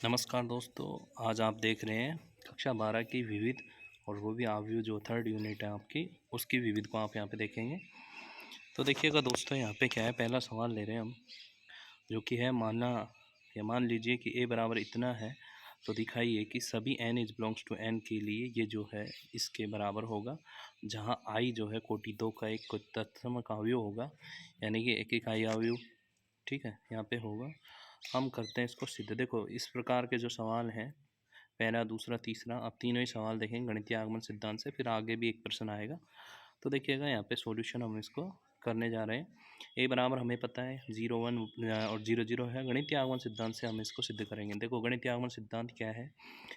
नमस्कार दोस्तों, आज आप देख रहे हैं कक्षा 12 की विविध और वो भी आव्यूह जो थर्ड यूनिट है आपकी, उसकी विविध को आप यहाँ पे देखेंगे। तो देखिएगा दोस्तों, यहाँ पे क्या है, पहला सवाल ले रहे हैं हम, जो कि है मान लीजिए कि a बराबर इतना है, तो दिखाइए कि सभी n is belongs to n के लिए ये जो है इसके बराबर होगा, जहाँ i जो है कोटि 2 का एक तत्समक अवयव होगा, यानी कि एक इकाई अवयव। ठीक है, यहाँ पे होगा। हम करते हैं इसको सिद्ध। देखो, इस प्रकार के जो सवाल हैं, पहला, दूसरा, तीसरा, आप तीनों ही सवाल देखेंगे गणितीय आगमन सिद्धांत से, फिर आगे भी एक प्रश्न आएगा। तो देखिएगा यहाँ पे सॉल्यूशन हम इसको करने जा रहे हैं। ए बराबर हमें पता है 0 1 और 0 0 है। गणितीय आगमन सिद्धांत से हम इसको सिद्ध करेंगे। देखो, गणितीय आगमन सिद्धांत क्या है,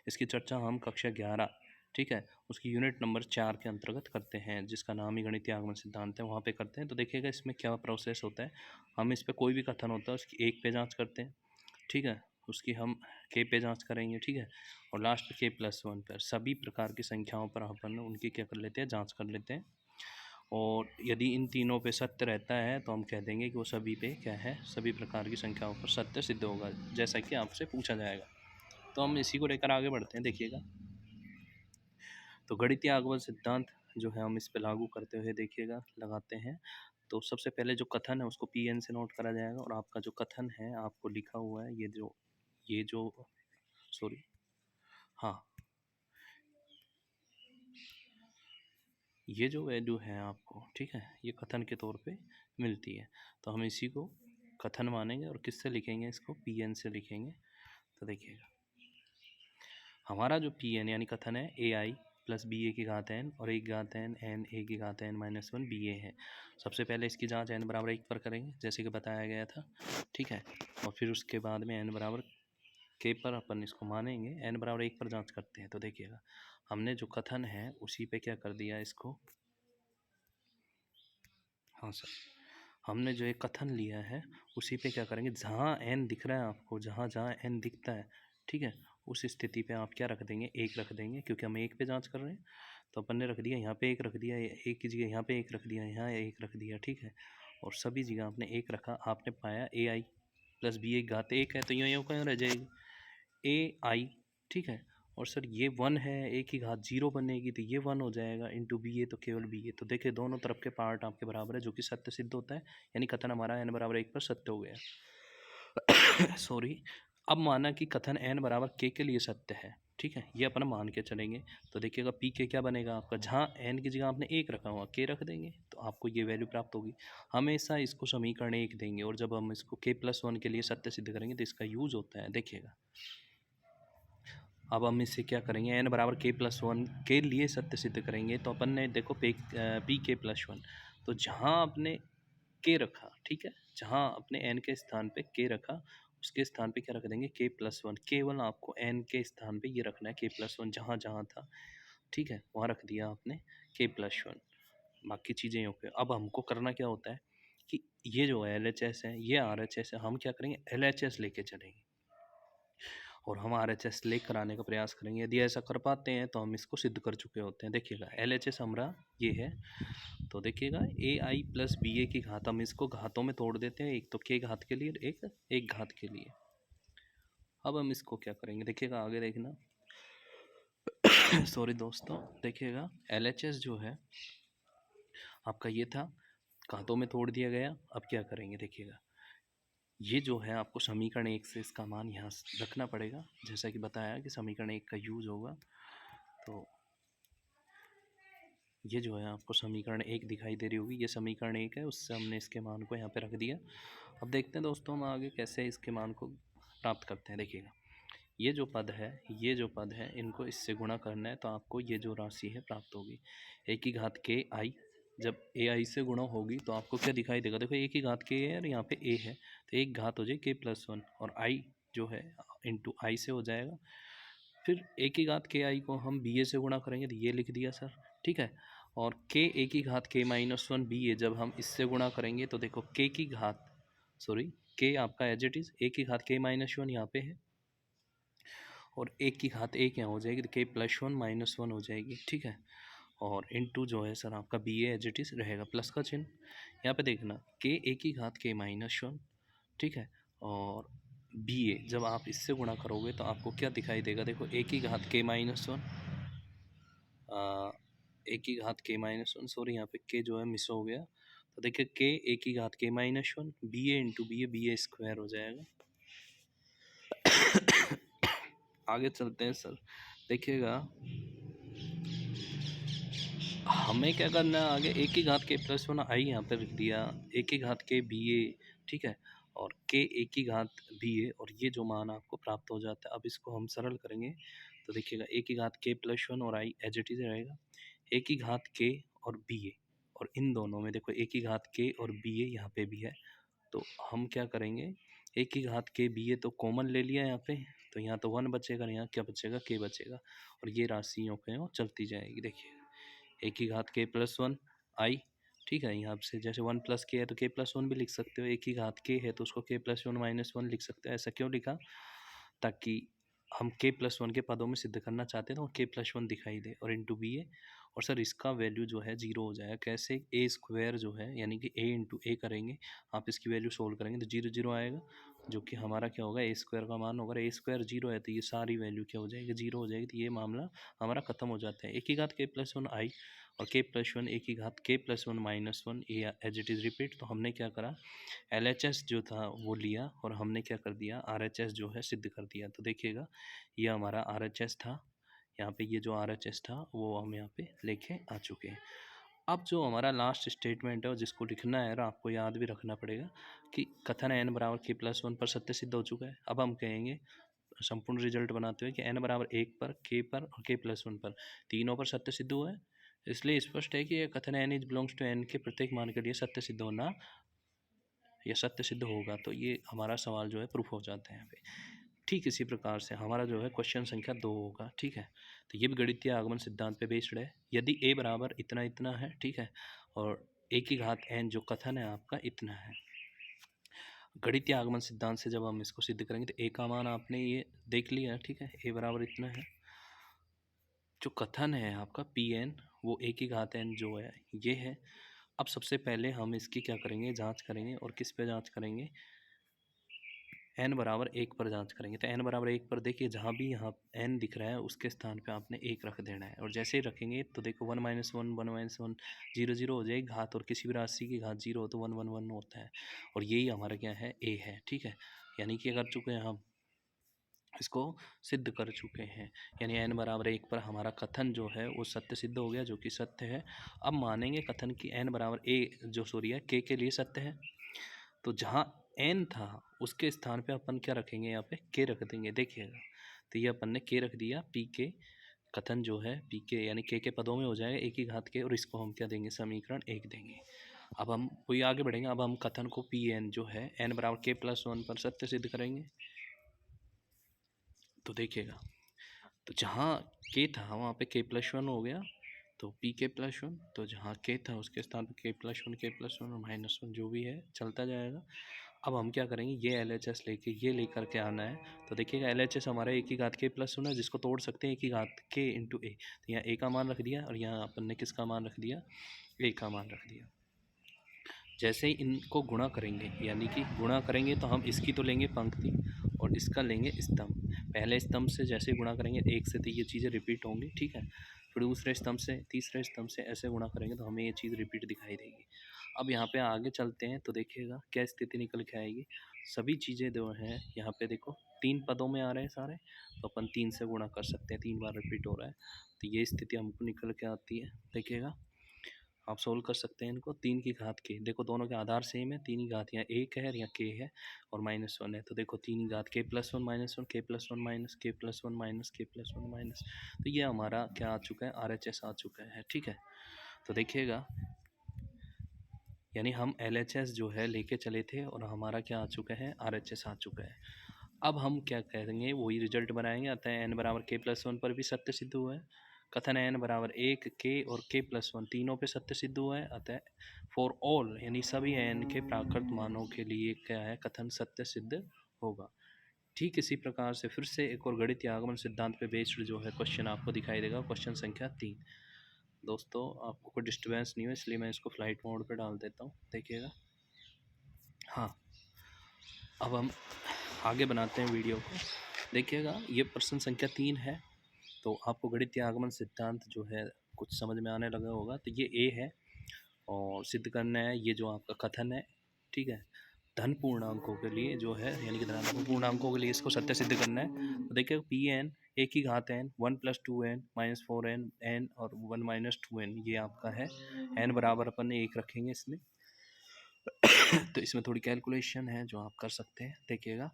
इसकी चर्चा हम कक्षा 11, ठीक है, उसकी यूनिट नंबर 4 के अंतर्गत करते हैं, जिसका नाम ही गणितीय आगमन सिद्धांत है, वहाँ पे करते हैं। तो देखिएगा इसमें क्या प्रोसेस होता है। हम इस पर कोई भी कथन होता है उसकी एक पे जाँच करते हैं, ठीक है, उसकी हम के पे जांच करेंगे, ठीक है, और लास्ट के +1 पर सभी प्रकार की संख्याओं पर अपन उनकी क्या कर लेते हैं, जांच कर लेते हैं। और यदि इन तीनों पे सत्य रहता है तो हम कह देंगे कि वो सभी पे क्या है, सभी प्रकार की संख्याओं पर सत्य सिद्ध होगा, जैसा कि आपसे पूछा जाएगा। तो हम इसी को लेकर आगे बढ़ते हैं। देखिएगा, तो गणितीय आगमन सिद्धांत जो है हम इस पे लागू करते हुए देखिएगा लगाते हैं। तो सबसे पहले जो कथन है उसको PN से नोट करा जाएगा, और आपका जो कथन है आपको लिखा हुआ है, ये जो सॉरी, हाँ, ये जो वैल्यू है आपको, ठीक है, ये कथन के तौर पे मिलती है। तो हम इसी को कथन मानेंगे और किससे लिखेंगे, इसको PN से लिखेंगे। तो देखिएगा, हमारा जो PN यानी कथन है AI प्लस BA की घात n और एक घात n n a की घात n-1 BA है। सबसे पहले इसकी जांच n बराबर 1 पर करेंगे, जैसे कि बताया गया था, ठीक है, और फिर उसके बाद में n बराबर k पर अपन इसको मानेंगे, n बराबर 1 पर जांच करते हैं। तो देखिएगा, हमने जो कथन है उसी पे क्या कर दिया इसको, हाँ सर, हमने जो एक कथन लिया है उसी पे क्या करेंगे, जहाँ n दिख रहा है आपको, जहाँ जहाँ n दिखता है, ठीक है, उस स्थिति पे आप क्या रख देंगे, 1 रख देंगे, क्योंकि हम 1 पे जांच कर रहे हैं। तो अपन ने रख दिया, यहाँ पे 1 रख दिया, 1 की जगह यहाँ पे 1 रख दिया, यहाँ 1 रख दिया, ठीक है, और सभी जगह आपने 1 रखा। आपने पाया AI प्लस BA की घात 1 है, तो यूँ कहीं रह जाएगी AI, ठीक है, और सर ये 1 है, A की घात 0 बनेगी, तो ये 1 हो जाएगा, इंटू BA तो केवल BA। तो देखिए, दोनों तरफ के पार्ट आपके बराबर है, जो कि सत्य सिद्ध होता है, यानी कथन हमारा n बराबर 1 पर सत्य हो गया। सॉरी, अब माना कि कथन n बराबर k के लिए सत्य है, ठीक है, ये अपन मान के चलेंगे। तो देखिएगा PK क्या बनेगा आपका, जहाँ n की जगह आपने 1 रखा हुआ, k रख देंगे, तो आपको ये वैल्यू प्राप्त होगी। हमेशा इसको समीकरण 1 देंगे, और जब हम इसको k+1 के लिए सत्य सिद्ध करेंगे तो इसका यूज होता है। देखिएगा, अब हम इससे क्या करेंगे, n बराबर k+1 के लिए सत्य सिद्ध करेंगे। तो अपन ने देखो PK+1, तो जहाँ आपने k रखा, ठीक है, जहाँ अपने n के स्थान पे k रखा, उसके स्थान पे क्या रख देंगे, k+1। केवल आपको n के स्थान पे ये रखना है k+1, जहाँ जहाँ था, ठीक है, वहाँ रख दिया आपने k+1। बाकी चीज़ें ओके। अब हमको करना क्या होता है कि ये जो LHS है, ये RHS है, हम क्या करेंगे, LHS लेके चलेंगे, और हम RHS लेकर आने का प्रयास करेंगे। यदि ऐसा कर पाते हैं तो हम इसको सिद्ध कर चुके होते हैं। देखिएगा, LHS हमारा ये है, तो देखिएगा AI प्लस BA की घात, हम इसको घातों में तोड़ देते हैं, एक तो k घात के लिए, एक घात के लिए। अब हम इसको क्या करेंगे, देखिएगा आगे देखना। सॉरी दोस्तों, देखिएगा LHS जो है आपका ये था, घातों में तोड़ दिया गया। अब क्या करेंगे, देखिएगा, ये जो है आपको समीकरण 1 से इसका मान यहाँ रखना पड़ेगा, जैसा कि बताया कि समीकरण 1 का यूज होगा। तो ये जो है आपको समीकरण 1 दिखाई दे रही होगी, ये समीकरण 1 है, उससे हमने इसके मान को यहाँ पे रख दिया। अब देखते हैं दोस्तों हम आगे कैसे इसके मान को प्राप्त करते हैं। देखिएगा, ये जो पद है इनको इससे गुणा करना है, तो आपको ये जो राशि है प्राप्त होगी, a की घात k i। जब AI से गुणा होगी तो आपको क्या दिखाई देगा, देखो a की घात k है और यहाँ पे a है, तो एक घात हो जाए k+1, और i जो है इंटू i से हो जाएगा। फिर a की घात k i को हम BA से गुणा करेंगे, तो ये लिख दिया सर, ठीक है, और k a की घात k-1 BA जब हम इससे गुणा करेंगे, तो देखो k की घात, सॉरी, k आपका एज इट इज़, a की घात k-1 यहाँ पे है, और 1 की घात 1 यहाँ हो जाएगी, तो k+1 हो जाएगी, ठीक है, और इंटू जो है सर आपका BA एज इट इज़ रहेगा, प्लस का चिन्ह। यहाँ पे देखना k 1 की घात k-1, ठीक है, और बी ए, जब आप इससे गुणा करोगे तो आपको क्या दिखाई देगा, देखो ए की घात के माइनस वन, ए की घात के माइनस वन, सॉरी यहाँ पे के जो है मिस हो गया, तो देखिए के ए की घात के माइनस वन, बी ए इंटू बी ए स्क्वायर हो जाएगा। आगे चलते हैं सर, देखिएगा हमें क्या करना है आगे, ए की घात के प्लस वन आई यहाँ पर लिख दिया, ए की घात के बी ए, ठीक है, और के ए की घात बी ए, और ये जो मान आपको प्राप्त हो जाता है। अब इसको हम सरल करेंगे तो देखिएगा ए की घात के प्लस वन और आई एज इट इज रहेगा, ए की घात के और बी ए, और इन दोनों में देखो ए की घात के और बी ए यहाँ पे भी है, तो हम क्या करेंगे, ए की घात के बी ए तो कॉमन ले लिया यहाँ पे, तो यहाँ तो वन बचेगा, यहाँ क्या बचेगा, के बचेगा, और ये राशियों पे वो चलती जाएगी। देखिए ए की घात के प्लस वन आई, ठीक है, यहाँ से जैसे वन प्लस के है तो के प्लस वन भी लिख सकते हो, ए की घात के है तो उसको के प्लस वन माइनस वन लिख सकते हो। ऐसा क्यों लिखा, ताकि हम के प्लस वन के पदों में सिद्ध करना चाहते हैं तो के प्लस वन दिखाई दे, और इंटू बी ए, और सर इसका वैल्यू जो है जीरो हो जाएगा। कैसे, ए स्क्वायर जो है यानी कि ए इंटू ए करेंगे, आप इसकी वैल्यू सोल्व करेंगे तो जीरो जीरो आएगा, जो कि हमारा क्या होगा, ए स्क्वायर का मान होगा। ए स्क्वायर जीरो है तो ये सारी वैल्यू क्या हो जाएगी, जीरो हो जाएगी, तो ये मामला हमारा खत्म हो जाता है। ए की घात के प्लस वन आई और के प्लस वन ए की घात K plus one minus one, A as it is repeat. तो हमने क्या करा, LHS जो था वो लिया और हमने क्या कर दिया, RHS जो है सिद्ध कर दिया। तो देखिएगा ये हमारा RHS था, यहाँ पे ये जो RHS था वो हम यहाँ पे लेके आ चुके हैं। अब जो हमारा लास्ट स्टेटमेंट है जिसको लिखना है और आपको याद भी रखना पड़ेगा कि कथन n बराबर के प्लस वन पर सत्य सिद्ध हो चुका है। अब हम कहेंगे संपूर्ण रिजल्ट बनाते हुए कि n बराबर एक पर, k पर और k प्लस वन पर तीनों पर सत्य सिद्ध हुआ है, इसलिए स्पष्ट है कि यह कथन n is belongs to n के प्रत्येक मान के लिए सत्य सिद्ध होना या सत्य सिद्ध होगा। तो ये हमारा सवाल जो है प्रूफ हो जाता है यहाँ पे। ठीक इसी प्रकार से हमारा जो है क्वेश्चन संख्या 2 होगा, ठीक है। तो ये भी गणितीय आगमन सिद्धांत पे बेस्ड है। यदि a बराबर इतना इतना है, ठीक है, और a की घात n जो कथन है आपका इतना है, गणितीय आगमन सिद्धांत से जब हम इसको सिद्ध करेंगे तो a का मान आपने ये देख लिया, ठीक है, a बराबर इतना है। जो कथन है आपका Pn वो a की घात n जो है ये है। अब सबसे पहले हम इसकी क्या करेंगे, जांच करेंगे, और किस पे जांच करेंगे, n बराबर एक पर जांच करेंगे। तो n बराबर एक पर देखिए जहाँ भी यहाँ n दिख रहा है उसके स्थान पे आपने एक रख देना है, और जैसे ही रखेंगे तो देखो one minus one zero zero हो जाएगी घात, और किसी भी राशि की घात जीरो हो तो वन वन वन होता है, और यही हमारा क्या है, a है, ठीक है। यानी कि कर चुके हैं हम इसको सिद्ध कर चुके हैं, यानी n बराबर एक पर हमारा कथन जो है वो सत्य सिद्ध हो गया, जो कि सत्य है। अब मानेंगे कथन की n बराबर k के लिए सत्य है, तो जहाँ n था उसके स्थान पे अपन क्या रखेंगे, यहाँ पे k रख देंगे। देखिएगा तो ये अपन ने k रख दिया, पी के कथन जो है पी के यानी k के पदों में हो जाएगा a की घात के, और इसको हम क्या देंगे, समीकरण 1 देंगे। अब हम कोई आगे बढ़ेंगे, अब हम कथन को Pn जो है n बराबर k प्लस वन पर सत्य सिद्ध करेंगे। तो देखिएगा तो जहाँ k था वहाँ पे k प्लस वन हो गया, तो पी के प्लस वन, तो जहाँ k था उसके स्थान पर k प्लस वन और माइनस वन जो भी है चलता जाएगा। अब हम क्या करेंगे, ये LHS लेके ये लेकर के आना है। तो देखिएगा LHS हमारा ए की घात k प्लस वन है, जिसको तोड़ सकते हैं ए की घात k इंटू ए, तो यहाँ a का मान रख दिया और यहाँ अपन ने किसका मान रख दिया, a का मान रख दिया। जैसे ही इनको गुणा करेंगे, यानी कि गुणा करेंगे तो हम इसकी तो लेंगे पंक्ति और इसका लेंगे स्तंभ। पहले स्तंभ से जैसे गुणा करेंगे एक से, तो ये चीज़ें रिपीट होंगी, ठीक है। फिर दूसरे स्तंभ से, तीसरे स्तंभ से ऐसे गुणा करेंगे तो हमें ये चीज़ रिपीट दिखाई देगी। अब यहाँ पे आगे चलते हैं तो देखिएगा क्या स्थिति निकल के आएगी। सभी चीज़ें जो हैं यहाँ पे देखो तीन पदों में आ रहे हैं सारे, तो अपन तीन से गुणा कर सकते हैं, तीन बार रिपीट हो रहा है, तो ये स्थिति हमको निकल के आती है। देखिएगा आप सोल्व कर सकते हैं इनको, तीन की घात के, देखो दोनों के आधार सेम है, तीन की घात यहाँ एक है या के है और माइनस वन है, तो देखो तीन की घात K plus one minus one, के प्लस वन माइनस, के प्लस वन माइनस, के प्लस वन माइनस, तो ये हमारा क्या आ चुका है, RHS आ चुका है, ठीक है। तो देखिएगा यानी हम LHS जो है लेके चले थे और हमारा क्या आ चुका है, RHS आ चुका है। अब हम क्या करेंगे, वही रिजल्ट बनाएंगे। अतः n बराबर k प्लस वन पर भी सत्य सिद्ध हुआ है, कथन n बराबर एक, k और k प्लस वन तीनों पे सत्य सिद्ध हुआ है। अतः फॉर ऑल यानी सभी n के प्राकृत मानों के लिए क्या है, कथन सत्य सिद्ध होगा। ठीक इसी प्रकार से फिर से एक और गणितीय आगमन सिद्धांत पे बेस्ड जो है क्वेश्चन आपको दिखाई देगा, क्वेश्चन संख्या 3। दोस्तों आपको कोई डिस्टर्बेंस नहीं हो इसलिए मैं इसको फ्लाइट मोड पे डाल देता हूँ, देखिएगा। हाँ अब हम आगे बनाते हैं वीडियो को। देखिएगा ये प्रश्न संख्या 3 है। तो आपको गणितीय आगमन सिद्धांत जो है कुछ समझ में आने लगा होगा। तो ये ए है और सिद्ध करना है ये जो आपका कथन है, ठीक है। धन पूर्णांकों के लिए जो है यानी कि धनात्मक पूर्णांकों के लिए इसको सत्य सिद्ध करना है। तो देखिए पी एन ए की घात एन 1 + 2n - 4n एन और 1 - 2n ये आपका है। एन बराबर अपन 1 रखेंगे इसमें। तो इसमें थोड़ी कैलकुलेशन है जो आप कर सकते हैं। देखिएगा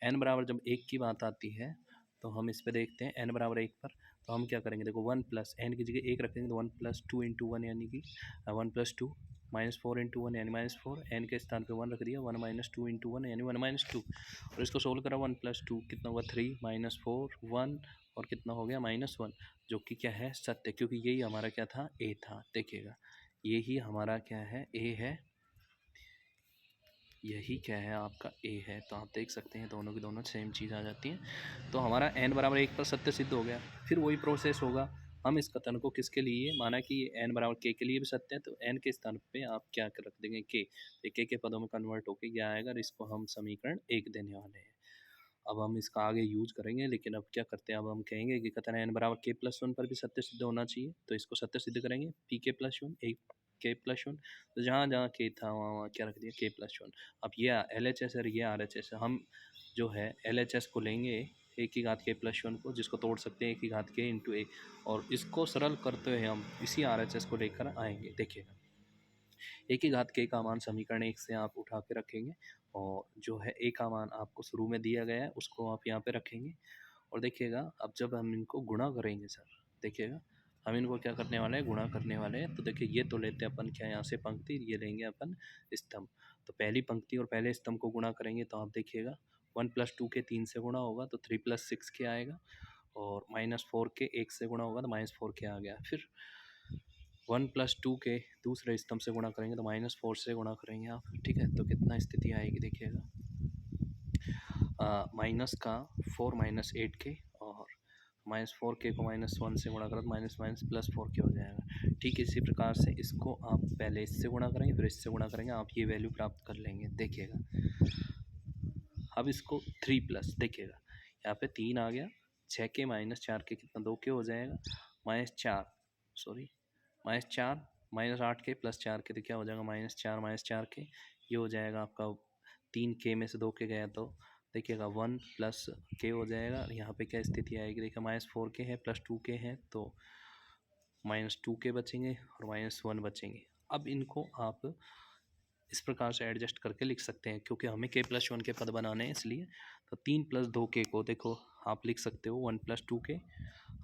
एन बराबर जब 1 की बात आती है तो हम इस पे देखते हैं एन बराबर 1 पर। तो हम क्या करेंगे, देखो 1 + एन की जगह 1 रखेंगे तो 1 + 2 × 1 यानी कि 1 + 2 -4 × 1 यानी -4। एन के स्थान पे 1 रख दिया, 1 - 2 × 1 यानी 1 - 2। और इसको सोल्व करा 1 + 2 कितना हुआ 3 -4 1 और कितना हो गया -1, जो कि क्या है सत्य, क्योंकि यही हमारा क्या था ए था। देखिएगा यही हमारा क्या है ए है, यही क्या है आपका ए है। तो आप देख सकते हैं दोनों की दोनों सेम चीज़ आ जाती है। तो हमारा एन बराबर 1 पर सत्य सिद्ध हो गया। फिर वही प्रोसेस होगा, हम इस कथन को किसके लिए माना कि एन बराबर के लिए भी सत्य है, तो एन के स्थान पे आप क्या रख देंगे के पदों में कन्वर्ट होके क्या आएगा, और इसको हम समीकरण 1 देने वाले हैं। अब हम इसका आगे यूज करेंगे, लेकिन अब क्या करते हैं, अब हम कहेंगे कि कथन एन बराबर k+1 पर भी सत्य सिद्ध होना चाहिए। तो इसको सत्य सिद्ध करेंगे pk+1 एक k+1। तो जहाँ जहाँ k था वहाँ क्या रख दिया k+1। अब ये LHS और ये RHS है, हम जो है LHS को लेंगे ए की घात k+1 को, जिसको तोड़ सकते हैं ए की घात k × a, और इसको सरल करते हुए हम इसी RHS को लेकर आएंगे। देखिएगा ए की घात k का मान समीकरण 1 से आप उठा के रखेंगे, और जो है ए का मान आपको शुरू में दिया गया है उसको आप यहाँ पे रखेंगे। और देखिएगा अब जब हम इनको गुणा करेंगे सर, देखिएगा हम इनको क्या करने वाले हैं, गुणा करने वाले हैं। तो देखिए ये तो लेते हैं अपन क्या यहाँ से पंक्ति, ये लेंगे अपन स्तंभ। तो पहली पंक्ति और पहले स्तंभ को गुणा करेंगे तो आप देखिएगा 1 + 2 के 3 से गुणा होगा तो 3 + 6 के आएगा, और -4 के 1 से गुणा होगा तो -4 के आ गया। फिर 1 + 2 के दूसरे स्तंभ से गुणा करेंगे तो -4 से गुणा करेंगे आप, ठीक है। तो कितना स्थिति आएगी देखिएगा, माइनस का 4 - 8 के, और -4 के को -1 से गुणा करो तो +4 के हो जाएगा। ठीक इसी प्रकार से इसको आप पहले इससे गुणा करेंगे फिर इससे गुणा करेंगे, आप ये वैल्यू प्राप्त कर लेंगे। देखिएगा अब इसको 3+ देखिएगा यहाँ पे 3 आ गया, 6 के -4 के कितना 2 के हो जाएगा, -4 सॉरी -4 -8 के +4 के तो क्या हो जाएगा -4 -4 के, ये हो जाएगा आपका 3 के में से 2 के गया तो देखिएगा 1 + k हो जाएगा। यहाँ पे क्या स्थिति आएगी, देखिए -4 के है +2 के हैं तो -2 के बचेंगे और -1 बचेंगे। अब इनको आप इस प्रकार से एडजस्ट करके लिख सकते हैं, क्योंकि हमें k+1 के पद बनाने हैं इसलिए। तो 3 + 2 k को देखो आप लिख सकते हो 1 + 2 k।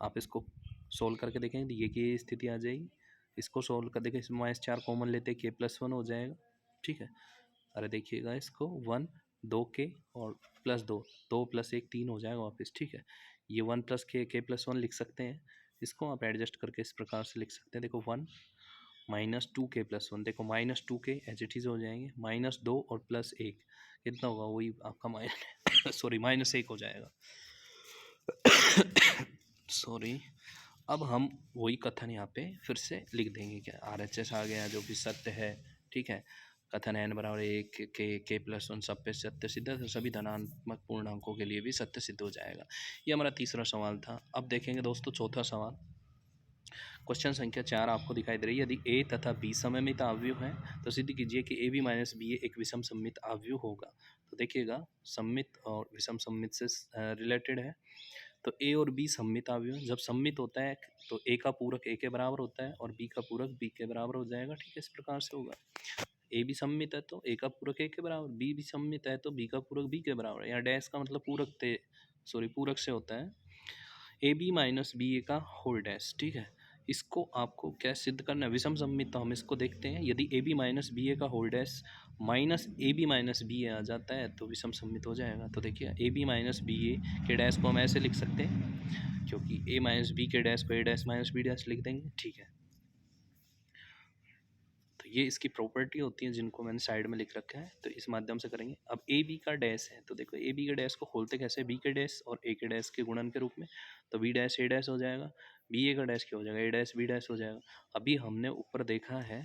आप इसको सोल्व करके देखेंगे तो ये की स्थिति आ जाएगी। इसको सोल्व कर देखें, इसमें -4 कॉमन लेते k+1 हो जाएगा, ठीक है। अरे देखिएगा इसको 1 2 के और +2 2 + 1 3 हो जाएगा वापस, ठीक है। ये 1 + k+1 लिख सकते हैं। इसको आप एडजस्ट करके इस प्रकार से लिख सकते हैं, देखो 1 -2 k+1, देखो -2 के एज इट इज़ हो जाएंगे, -2 और +1 कितना होगा, वही आपका सॉरी -1 हो जाएगा। सॉरी अब हम वही कथन यहाँ पे फिर से लिख देंगे, क्या RHS आ गया जो कि सत्य है, ठीक है। कथन n बराबर 1 k+1 सब पे सत्य सिद्ध है, तो सभी धनात्मक पूर्णांकों के लिए भी सत्य सिद्ध हो जाएगा। ये हमारा तीसरा सवाल था। अब देखेंगे दोस्तों चौथा सवाल, क्वेश्चन संख्या 4 आपको दिखाई दे रही है। यदि a तथा b सममित आव्यूह हैं तो सिद्ध कीजिए कि ab - ba एक विषम सममित आव्यूह होगा। तो देखिएगा सममित और विषम सममित से रिलेटेड है। तो a और b सममित आव्यूह, जब सममित होता है तो a का पूरक a के बराबर होता है और b का पूरक b के बराबर हो जाएगा, ठीक है। इस प्रकार से होगा, a भी सममित है तो a का पूरक a के बराबर, b भी सममित है तो b का पूरक b के बराबर। यहाँ डैश का मतलब पूरक से होता है, ab - ba का होल डैश, ठीक है। इसको आपको क्या सिद्ध करना है, विषम सममित। तो हम इसको देखते हैं, यदि ab - ba का होल डैश -ab - ba आ जाता है तो विषम सममित हो जाएगा। तो देखिए ab - ba के डैश को हम ऐसे लिख सकते हैं, क्योंकि a - b के डैश को a डैश - b डैश लिख देंगे, ठीक है। तो ये इसकी प्रॉपर्टी होती है जिनको मैंने साइड में लिख रखा है, तो इस माध्यम से करेंगे। अब ए बी का डैश है तो देखो ए बी के डैश को खोलते कैसे, बी के डैश और ए के डैश के गुणन के रूप में। तो बी डैश ए डैश हो जाएगा, बी ए का डैश क्या हो जाएगा, ए डैश बी डैश हो जाएगा। अभी हमने ऊपर देखा है,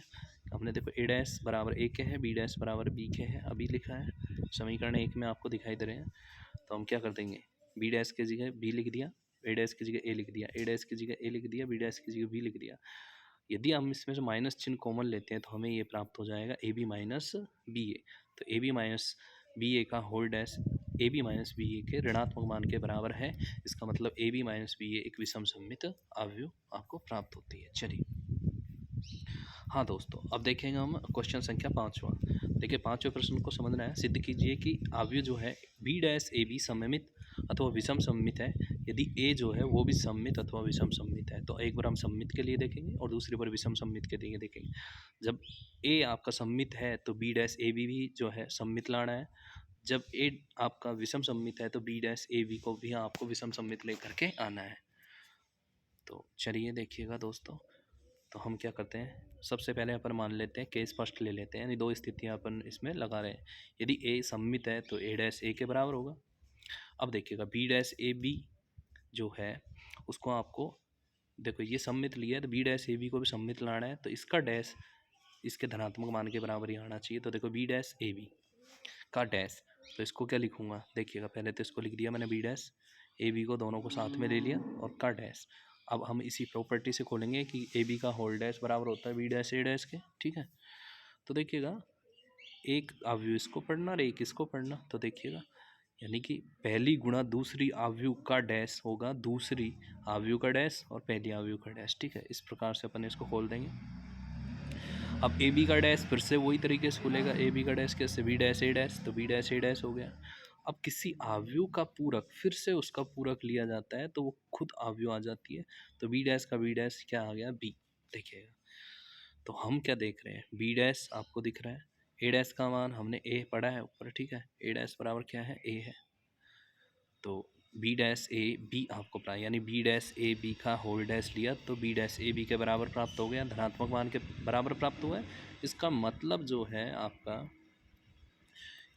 हमने देखो ए डैश बराबर ए के है, बी डैश बराबर बी के है, अभी लिखा है समीकरण 1 में आपको दिखाई दे रहे हैं। तो हम क्या कर देंगे, बी डैश की जगह बी लिख दिया, ए डैश की जगह ए लिख दिया, ए डैश की जगह ए लिख दिया, बी डैश की जगह बी लिख दिया। यदि हम इसमें से माइनस चिन्ह कॉमन लेते हैं तो हमें ये प्राप्त हो जाएगा A B minus B A. तो A B minus B A का whole dash A B minus B A के ऋणात्मक मान के बराबर है। इसका मतलब A B minus B A एक विषम सममित अवयव आपको प्राप्त होती है। चलिए, हाँ दोस्तों, अब देखेंगे हम क्वेश्चन संख्या 5वां। देखिए 5वें प्रश्न को समझना है। सिद्ध कीजिए कि अवयव जो है बी डैश ए बी सममित अथवा विषम सममित है यदि ए जो है वो भी सममित अथवा विषम सममित है। तो एक बार हम सममित के लिए देखेंगे और दूसरी बार विषम सममित के लिए देखेंगे। जब ए आपका सममित है तो बी डैश ए बी भी जो है सममित लाना है। जब ए आपका विषम सममित है तो बी डैश ए बी को भी आपको विषम सममित लेकर के आना है। तो चलिए देखिएगा दोस्तों, तो हम क्या करते हैं, सबसे पहले अपन मान लेते हैं केस फर्स्ट ले लेते हैं, यानी दो स्थितियां अपन इसमें लगा रहे हैं। यदि ए सममित है तो ए डैश ए के बराबर होगा। अब देखिएगा बी डैश ए बी जो है उसको आपको देखो ये सममित लिया है तो बी डैश ए बी को भी सममित लाना है। तो इसका डैश इसके धनात्मक मान के बराबर ही आना चाहिए। तो देखो बी डैश ए बी का डैश, तो इसको क्या लिखूंगा, देखिएगा पहले तो इसको लिख दिया मैंने बी डैश ए बी को दोनों को साथ में ले लिया और का डैश। अब हम इसी प्रॉपर्टी से खोलेंगे कि ए बी का होल डैश बराबर होता है बी डैश ए डैश के। ठीक है, तो देखिएगा एक अवयव इसको पढ़ना और एक इसको पढ़ना। तो देखिएगा यानी कि पहली गुणा दूसरी अवयव का डैश होगा दूसरी अवयव का डैश और पहली अवयव का डैश। ठीक है, इस प्रकार से अपन इसको खोल देंगे। अब ए बी का डैश फिर से वही तरीके से खुलेगा, ए बी का डैश कैसे, बी डैश ए डैश, तो बी डैश ए डैश हो गया। अब किसी अवयव का पूरक फिर से उसका पूरक लिया जाता है तो वो खुद अवयव आ जाती है। तो बी डैश का बी डैश क्या आ गया, बी। देखिएगा तो हम क्या देख रहे हैं, बी डैश आपको दिख रहा है, ए डैश का मान हमने ए पढ़ा है ऊपर। ठीक है, ए डैश बराबर क्या है, ए है। तो बी डैश ए बी आपको पढ़ा, यानी बी डैश ए बी का होल डैश लिया तो बी डैश ए बी के बराबर प्राप्त हो गया, धनात्मक मान के बराबर प्राप्त हुआ है। इसका मतलब जो है आपका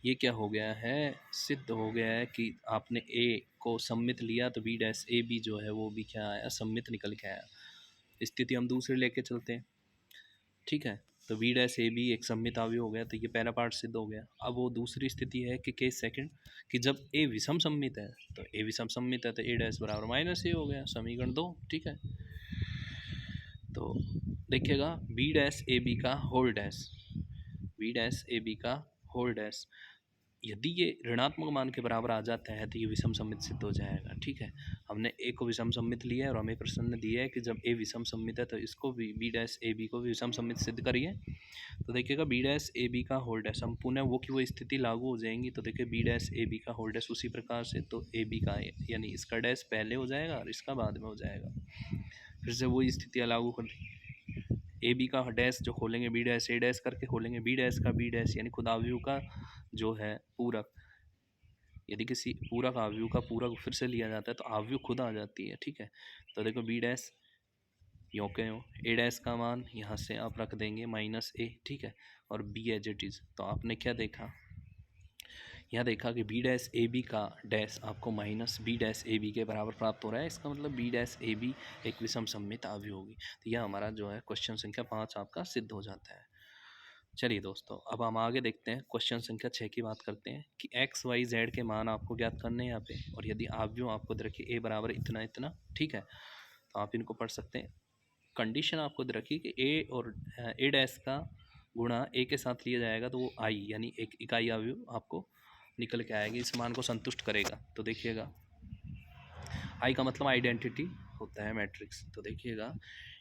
ये क्या हो गया है, सिद्ध हो गया है कि आपने ए को सम्मित लिया तो बी डैश ए बी जो है वो भी क्या आया, सम्मित निकल के आया। स्थिति हम दूसरे लेके चलते हैं। ठीक है, तो बी डैश ए बी एक सम्मित अवयव हो गया, तो ये पहला पार्ट सिद्ध हो गया। अब वो दूसरी स्थिति है कि केस सेकंड, कि जब ए विषम सम्मित है तो ए विषम सम्मित है तो ए डैश बराबर माइनस ए हो गया, समीकरण 2। ठीक है, तो देखिएगा बी डैश ए बी का whole dash, B dash A B का होल डैश यदि ये ऋणात्मक मान के बराबर आ जाता है तो ये विषम सम्मित सिद्ध हो जाएगा। ठीक है, हमने ए को विषम सम्मित लिया है और हमें प्रश्न ने दिया है कि जब ए विषम सम्मित है तो इसको भी बी डैश ए बी को भी विषम सम्मित सिद्ध करिए। तो देखिएगा बी डैश ए बी का होल डैश हम पुनः वो की वो स्थिति लागू हो जाएंगी। तो देखिए बी डैश ए बी का होल डैश उसी प्रकार से, तो ए बी का यानी इसका डैश पहले हो जाएगा और इसका बाद में हो जाएगा। फिर से वही स्थितियाँ लागू कर ए बी का डैश जो खोलेंगे बी डैश ए डैश करके खोलेंगे, बी डैश का बी डैश यानी खुद अवयव का जो है पूरक, यदि किसी पूरक अवयव का पूरक फिर से लिया जाता है तो अवयव खुद आ जाती है। ठीक है, तो देखो बी डैश यों के यों, ए डैश का मान यहाँ से आप रख देंगे माइनस ए। ठीक है, और बी एज इट इज़। तो आपने क्या देखा, यहाँ देखा कि बी डैश ए बी का डैश आपको minus B dash A B के बराबर प्राप्त हो रहा है। इसका मतलब बी डैश ए बी एक विषम सममित अवयव होगी। तो यह हमारा जो है क्वेश्चन संख्या 5 आपका सिद्ध हो जाता है। चलिए दोस्तों, अब हम आगे देखते हैं, क्वेश्चन संख्या 6 की बात करते हैं कि एक्स वाई जेड के मान आपको ज्ञात करने हैं यहाँ पे, और यदि अवयव आपको दे रखिए ए बराबर इतना इतना। ठीक है, तो आप इनको पढ़ सकते हैं। कंडीशन आपको दे रखी कि ए और ए डैश का गुणा ए के साथ लिया जाएगा तो वो आई यानी एक इकाई अवयव आपको निकल के आएगी, इस मान को संतुष्ट करेगा। तो देखिएगा आई का मतलब आइडेंटिटी होता है मैट्रिक्स। तो देखिएगा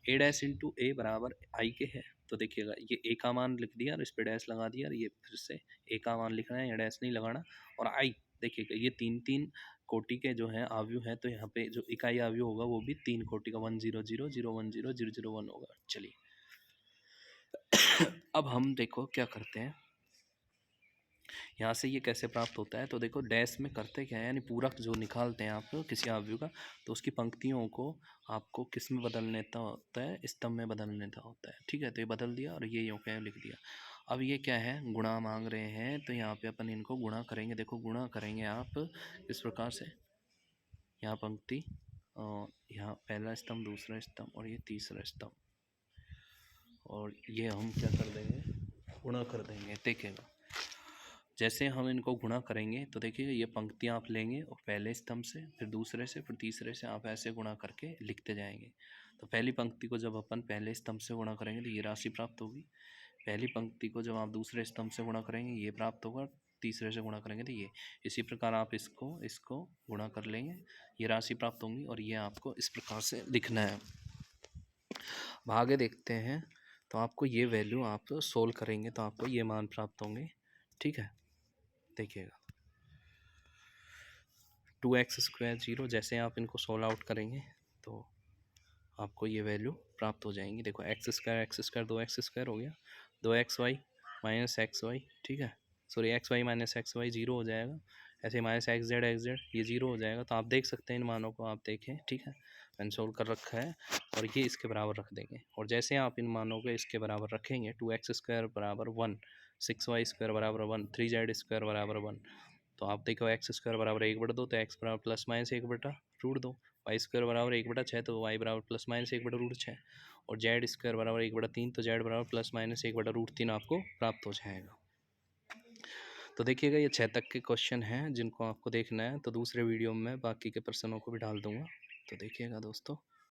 ए डैश इंटू ए बराबर आई के है। तो देखिएगा ये ए का मान लिख दिया और इस पर डैश लगा दिया, और ये फिर से ए का मान लिखना है या डैश नहीं लगाना। और आई देखिएगा ये तीन तीन कोटि के जो हैं अवयव हैं, तो यहाँ पे जो इकाई अवयव होगा वो भी 3 कोटि का 1 0 0 0 1 0 0 0 1 होगा। चलिए अब हम देखो क्या करते हैं, यहाँ से ये कैसे प्राप्त होता है। तो देखो डैश में करते क्या है, यानी पूरक जो निकालते हैं आप किसी अवयव का, तो उसकी पंक्तियों को आपको किस में बदल लेता होता है, स्तंभ में बदल लेता होता है। ठीक है, तो ये बदल दिया और ये यूँ क्या लिख दिया। अब ये क्या है, गुणा मांग रहे हैं, तो यहाँ पे अपन इनको गुणा करेंगे। देखो गुणा करेंगे आप इस प्रकार से, यहाँ पंक्ति और यहाँ पहला स्तंभ, दूसरा स्तंभ और ये तीसरा स्तंभ, और ये हम क्या कर देंगे, गुणा कर देंगे। देखेगा जैसे हम इनको गुणा करेंगे तो देखिए ये पंक्तियाँ आप लेंगे और पहले स्तंभ से, फिर दूसरे से, फिर तीसरे से आप ऐसे गुणा करके लिखते जाएंगे। तो पहली पंक्ति को जब अपन पहले स्तंभ से गुणा करेंगे तो ये राशि प्राप्त होगी। पहली पंक्ति को जब आप दूसरे स्तंभ से गुणा करेंगे ये प्राप्त होगा, तीसरे से गुणा करेंगे तो ये। इसी प्रकार आप इसको गुणा कर लेंगे, ये राशि प्राप्त होंगी और ये आपको इस प्रकार से लिखना है। अब आगे देखते हैं। तो आपको ये वैल्यू आप सोल्व करेंगे तो आपको ये मान प्राप्त होंगे। ठीक है, देखिएगा 2x² 0, जैसे आप इनको सोल्व आउट करेंगे तो आपको ये वैल्यू प्राप्त हो जाएंगी। देखो x² 2x² हो गया, 2xy माइनस XY, ठीक है, सॉरी XY माइनस XY 0 हो जाएगा। ऐसे माइनस XZ ये 0 हो जाएगा। तो आप देख सकते हैं इन मानों को, आप देखें, ठीक है, मैंने सोल्व कर रखा है और ये इसके बराबर रख देंगे। और जैसे आप इन मानों को इसके बराबर रखेंगे, 2x² बराबर 1, 6y² बराबर 1, 3z² बराबर 1, तो आप देखो x² बराबर 1/2, तो x बराबर प्लस माइनस 1/√2, y² बराबर 1/6, तो y बराबर प्लस माइनस 1/√6, और z² बराबर 1/3, तो z बराबर प्लस माइनस 1/√3 आपको प्राप्त हो जाएगा। तो देखिएगा ये 6 तक के क्वेश्चन हैं जिनको आपको देखना है। तो दूसरे वीडियो में बाकी के प्रश्नों को भी डाल दूंगा, तो देखिएगा दोस्तों।